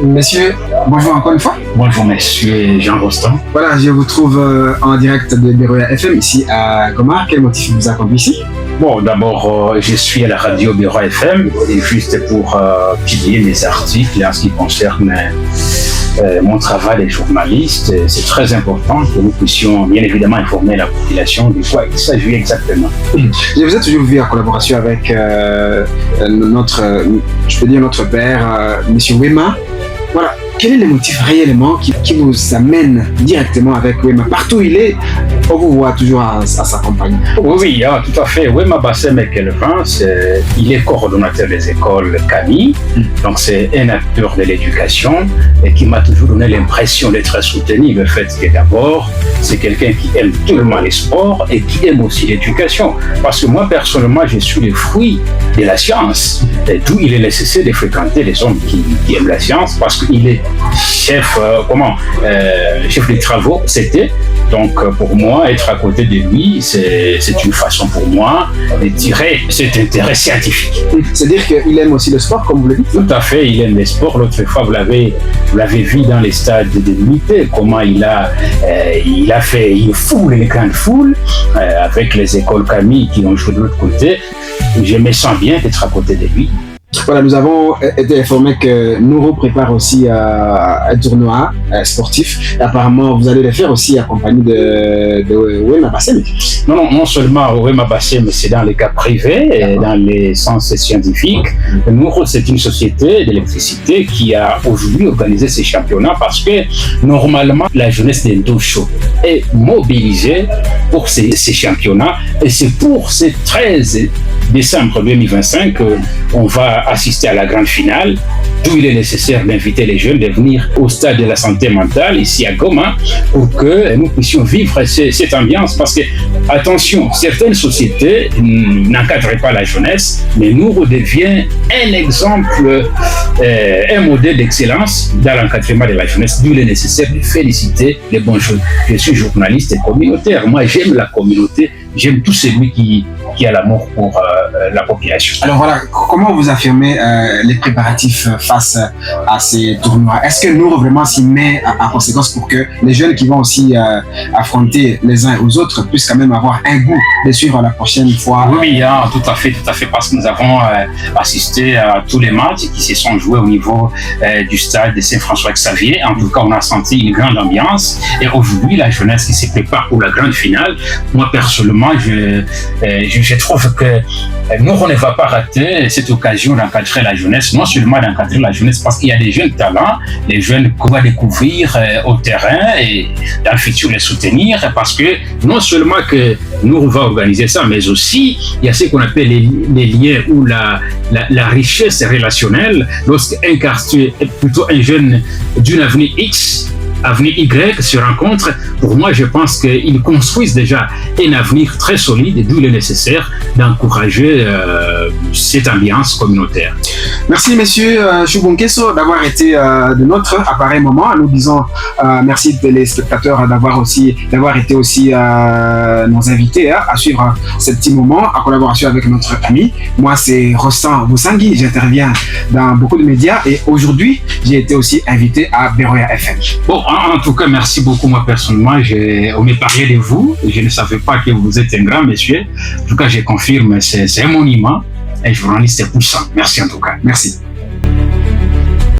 Messieurs, bonjour encore une fois. Bonjour messieurs, Jean Rostand. Voilà, je vous trouve en direct de Beroya FM ici à Goma. Quel motif vous a conduit ici? Bon, d'abord, je suis à la radio Beroya FM et juste pour publier mes articles en ce qui concerne mon travail de journaliste. C'est très important que nous puissions bien évidemment informer la population de quoi il s'agit exactement. Je vous ai toujours vu en collaboration avec notre père, Monsieur Wema. Voilà. Quel est le motif réellement qui vous amène directement avec Wema? Partout où il est, on vous voit toujours à sa compagnie. Oui, tout à fait. Wema Bassem Kelvin, il est coordonnateur des écoles Camille. Donc c'est un acteur de l'éducation et qui m'a toujours donné l'impression d'être soutenu. Le fait que d'abord, c'est quelqu'un qui aime tellement les sports et qui aime aussi l'éducation. Parce que moi, personnellement, je suis le fruit de la science. D'où il est nécessaire de fréquenter les hommes qui aiment la science parce qu'il est chef des travaux, c'était. Donc pour moi, être à côté de lui, c'est une façon pour moi de tirer cet intérêt scientifique. C'est-à-dire qu'il aime aussi le sport, comme vous le dites? Tout à fait, il aime le sport. L'autre fois, vous l'avez vu dans les stades de l'unité, comment il a fait une grande foule, avec les écoles Camille qui ont joué de l'autre côté. Je me sens bien d'être à côté de lui. Voilà, nous avons été informés que Nouro prépare aussi un tournoi sportif. Et apparemment, vous allez le faire aussi accompagné de Wema Bassem. Non seulement Wema Bassem, mais c'est dans les cas privés, dans les sens scientifiques. Nouro, c'est une société d'électricité qui a aujourd'hui organisé ces championnats parce que normalement, la jeunesse d'Indosho est mobilisée pour ces championnats. Et c'est pour ce 13 décembre 2025 qu'on va assister à la grande finale, d'où il est nécessaire d'inviter les jeunes de venir au stade de la santé mentale ici à Goma pour que nous puissions vivre cette ambiance. Parce que, attention, certaines sociétés n'encadrent pas la jeunesse, mais nous redevient un exemple, un modèle d'excellence dans l'encadrement de la jeunesse, d'où il est nécessaire de féliciter les bons jeunes. Je suis journaliste et communautaire. Moi, j'aime la communauté, j'aime tout celui qui a l'amour pour la population. Alors voilà, comment vous affirmez les préparatifs face à ces tournois? Est-ce que Nouro vraiment s'y met en conséquence pour que les jeunes qui vont aussi affronter les uns aux autres puissent quand même avoir un goût de suivre la prochaine fois? Oui, tout à fait, parce que nous avons assisté à tous les matchs qui se sont joués au niveau du stade de Saint-François-Xavier. En tout cas, on a senti une grande ambiance et aujourd'hui, la jeunesse qui se prépare pour la grande finale, moi personnellement, je trouve que Nouro ne va pas rater cette occasion d'encadrer la jeunesse, non seulement d'encadrer la jeunesse parce qu'il y a des jeunes talents, des jeunes qu'on va découvrir au terrain et dans le futur les soutenir parce que non seulement que Nouro va organiser ça, mais aussi il y a ce qu'on appelle les liens ou la richesse relationnelle. Lorsqu'un quartier, plutôt un jeune d'une avenue X, avenir Y se rencontrent, pour moi, je pense qu'ils construisent déjà un avenir très solide, d'où il est nécessaire d'encourager cette ambiance communautaire. Merci, messieurs Chubonkeso, d'avoir été de notre appareil moment. Nous disons merci téléspectateurs d'avoir été aussi nos invités à suivre ce petit moment en collaboration avec notre ami. Moi, c'est Rostan Boussangui, j'interviens dans beaucoup de médias et aujourd'hui, j'ai été aussi invité à Beroya FM. Bon, en tout cas, merci beaucoup. Moi, personnellement, on m'a parlé de vous. Je ne savais pas que vous êtes un grand monsieur. En tout cas, je confirme, c'est un monument. Un journaliste puissant. Merci en tout cas. Merci.